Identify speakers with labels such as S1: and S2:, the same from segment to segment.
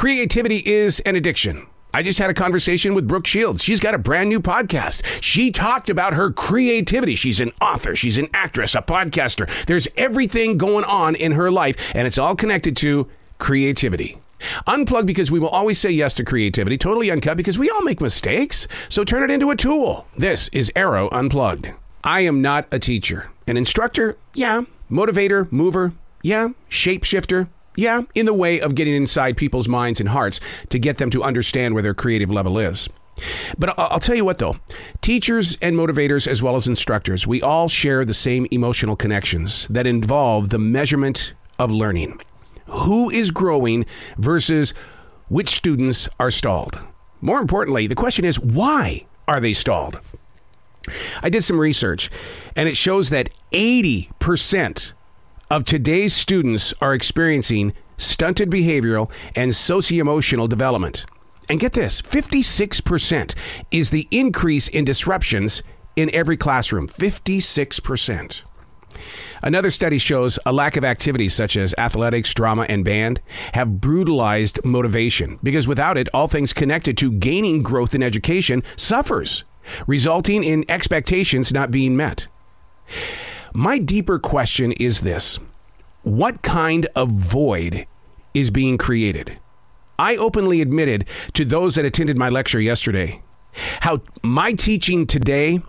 S1: Creativity is an addiction. I just had a conversation with Brooke Shields. She's got a brand new podcast. She talked about her creativity. She's an author. She's an actress, a podcaster. There's everything going on in her life, and it's all connected to creativity. Unplugged because we will always say yes to creativity. Totally Uncut because we all make mistakes. So turn it into a tool. This is Arroe Unplugged. I am not a teacher. An instructor? Yeah. Motivator? Mover? Yeah. Shapeshifter? Yeah, in the way of getting inside people's minds and hearts to get them to understand where their creative level is. But I'll tell you what, though. Teachers and motivators, as well as instructors, we all share the same emotional connections that involve the measurement of learning. Who is growing versus which students are stalled? More importantly, the question is, why are they stalled? I did some research, and it shows that 80% of today's students are experiencing stunted behavioral and socio-emotional development. And get this, 56% is the increase in disruptions in every classroom. 56%. Another study shows a lack of activities such as athletics, drama, and band have brutalized motivation because without it, all things connected to gaining growth in education suffers, resulting in expectations not being met. My deeper question is this: what kind of void is being created? I openly admitted to those that attended my lecture yesterday how my teaching today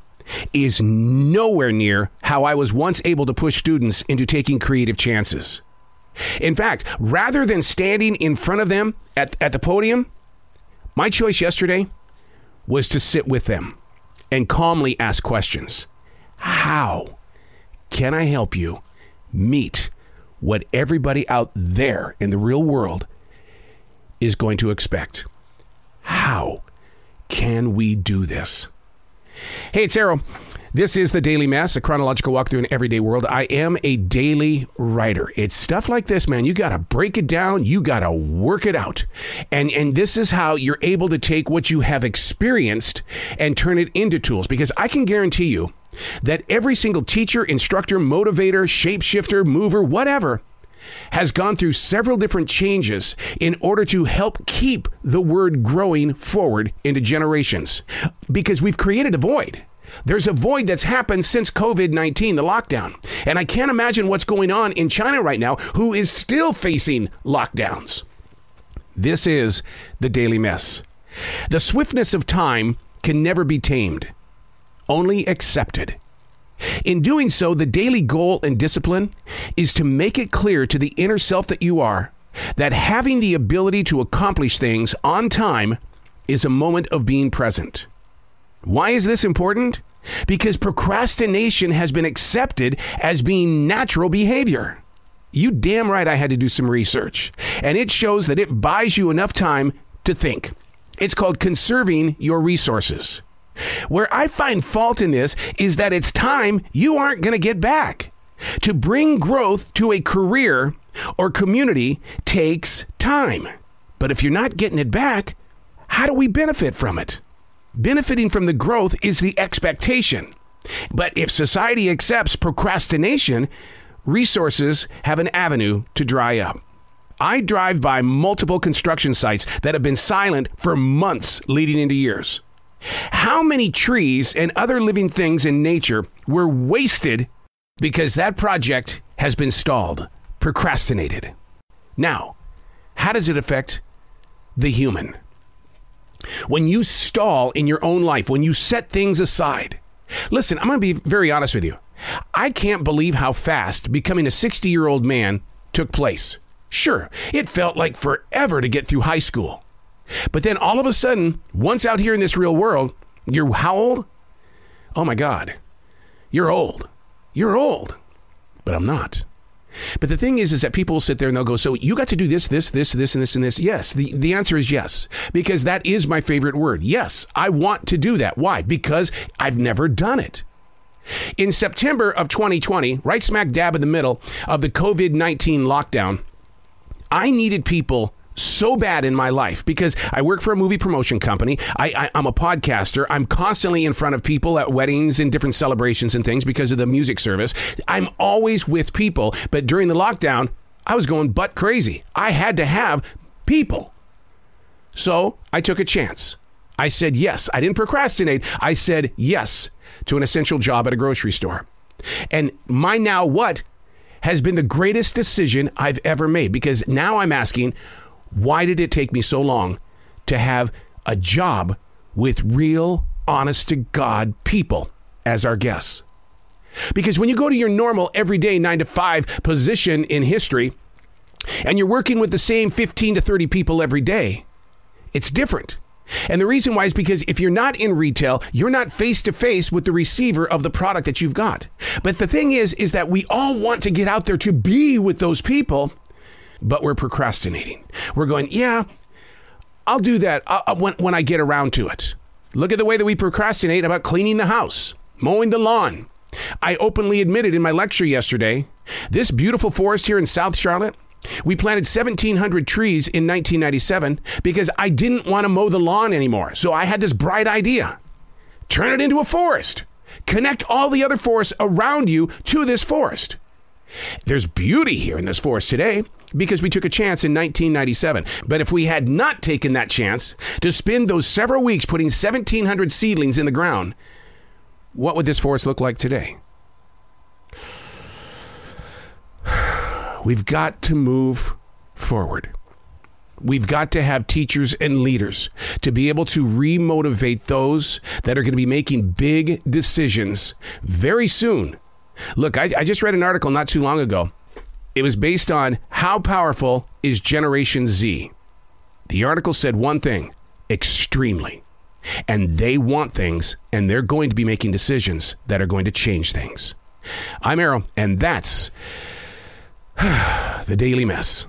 S1: is nowhere near how I was once able to push students into taking creative chances. In fact, rather than standing in front of them at the podium, my choice yesterday was to sit with them and calmly ask questions. How can I help you meet what everybody out there in the real world is going to expect? How can we do this? Hey, it's Arroe. This is The Daily Mess, a chronological walk through an everyday world. I am a daily writer. It's stuff like this, man. You got to break it down. You got to work it out. And this is how you're able to take what you have experienced and turn it into tools. Because I can guarantee you that every single teacher, instructor, motivator, shapeshifter, mover, whatever, has gone through several different changes in order to help keep the word growing forward into generations. Because we've created a void. There's a void that's happened since COVID-19, the lockdown. And I can't imagine what's going on in China right now, who is still facing lockdowns. This is The Daily Mess. The swiftness of time can never be tamed, only accepted. In doing so, the daily goal and discipline is to make it clear to the inner self that you are that having the ability to accomplish things on time is a moment of being present. Why is this important? Because procrastination has been accepted as being natural behavior. You damn right I had to do some research, and it shows that it buys you enough time to think. It's called conserving your resources. Where I find fault in this is that it's time you aren't going to get back. To bring growth to a career or community takes time. But if you're not getting it back, how do we benefit from it? Benefiting from the growth is the expectation. But if society accepts procrastination, resources have an avenue to dry up. I drive by multiple construction sites that have been silent for months leading into years. How many trees and other living things in nature were wasted because that project has been stalled, procrastinated? Now, how does it affect the human? When you stall in your own life, when you set things aside, listen, I'm going to be very honest with you. I can't believe how fast becoming a 60-year-old man took place. Sure, it felt like forever to get through high school. But then all of a sudden, once out here in this real world, you're how old? Oh my God, you're old. You're old. But I'm not. But the thing is that people will sit there and they'll go, so you got to do this, and this. Yes, the answer is yes, because that is my favorite word. Yes, I want to do that. Why? Because I've never done it. In September of 2020, right smack dab in the middle of the COVID-19 lockdown, I needed people so bad in my life because I work for a movie promotion company. I'm a podcaster. I'm constantly in front of people at weddings and different celebrations and things because of the music service. I'm always with people. But during the lockdown, I was going butt crazy. I had to have people. So I took a chance. I said yes. I didn't procrastinate. I said yes to an essential job at a grocery store. And my now what has been the greatest decision I've ever made, because now I'm asking, why did it take me so long to have a job with real, honest to God people as our guests? Because when you go to your normal everyday 9-to-5 position in history and you're working with the same 15 to 30 people every day, it's different. And the reason why is because if you're not in retail, you're not face to face with the receiver of the product that you've got. But the thing is that we all want to get out there to be with those people, but we're procrastinating. We're going, yeah, I'll do that when I get around to it. Look at the way that we procrastinate about cleaning the house, mowing the lawn. I openly admitted in my lecture yesterday, this beautiful forest here in South Charlotte, we planted 1,700 trees in 1997 because I didn't want to mow the lawn anymore. So I had this bright idea. Turn it into a forest. Connect all the other forests around you to this forest. There's beauty here in this forest today because we took a chance in 1997. But if we had not taken that chance to spend those several weeks putting 1,700 seedlings in the ground, what would this forest look like today? We've got to move forward. We've got to have teachers and leaders to be able to remotivate those that are going to be making big decisions very soon. Look, I just read an article not too long ago. It was based on how powerful is Generation Z. The article said one thing, extremely. And they want things, and they're going to be making decisions that are going to change things. I'm Arroe, and that's the Daily Mess.